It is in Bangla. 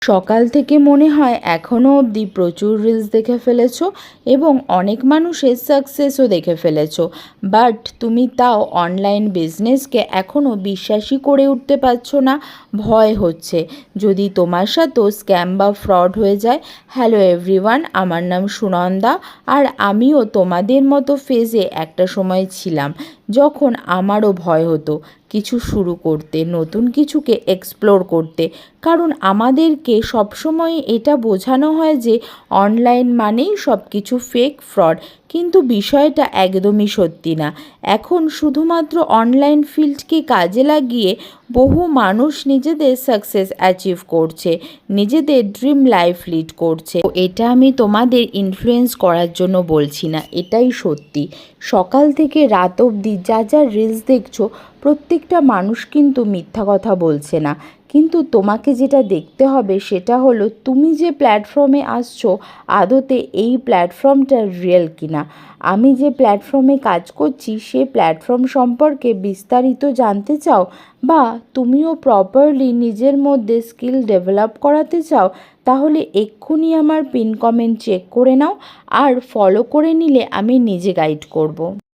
সকাল থেকে মনে হয় এখনও অবধি প্রচুর রিলস দেখে ফেলেছো এবং অনেক মানুষের সাকসেসও দেখে ফেলেছো, বাট তুমি তাও অনলাইন বিজনেসকে এখনও বিশ্বাসই করে উঠতে পারছো না। ভয় হচ্ছে যদি তোমার সাথেও স্ক্যাম বা ফ্রড হয়ে যায়। হ্যালো এভরিওয়ান, আমার নাম সুনন্দা, আর আমিও তোমাদের মতো ফেজে একটা সময় ছিলাম, যখন আমারও ভয় হতো কিছু শুরু করতে, নতুন কিছুকে এক্সপ্লোর করতে। কারণ আমাদেরকে সবসময় এটা বোঝানো হয় যে অনলাইন মানেই সব কিছু ফেক, ফ্রড, কিন্তু বিষয়টা একদমই সত্যি না। এখন শুধুমাত্র অনলাইন ফিল্ডকে কাজে লাগিয়ে বহু মানুষ নিজেদের সাকসেস অ্যাচিভ করছে, নিজেদের ড্রিম লাইফ লিড করছে। এটা আমি তোমাদের ইনফ্লুয়েন্স করার জন্য বলছি না, এটাই সত্যি। সকাল থেকে রাত অবধি যা যা রিলস দেখছো, প্রত্যেকটা মানুষ কিন্তু মিথ্যা কথা বলছে না। কিন্তু তোমাকে যেটা দেখতে হবে সেটা হলো তুমি যে প্ল্যাটফর্মে আসছো আদতে এই প্ল্যাটফর্মটা রিয়েল কিনা। আমি যে প্ল্যাটফর্মে কাজ করছি সে প্ল্যাটফর্ম সম্পর্কে বিস্তারিত জানতে চাও, বা তুমিও প্রপারলি নিজের মধ্যে স্কিল ডেভেলপ করাতে চাও, তাহলে এক্ষুনি আমার পিন কমেন্ট চেক করে নাও আর ফলো করে নিলে আমি নিজে গাইড করব।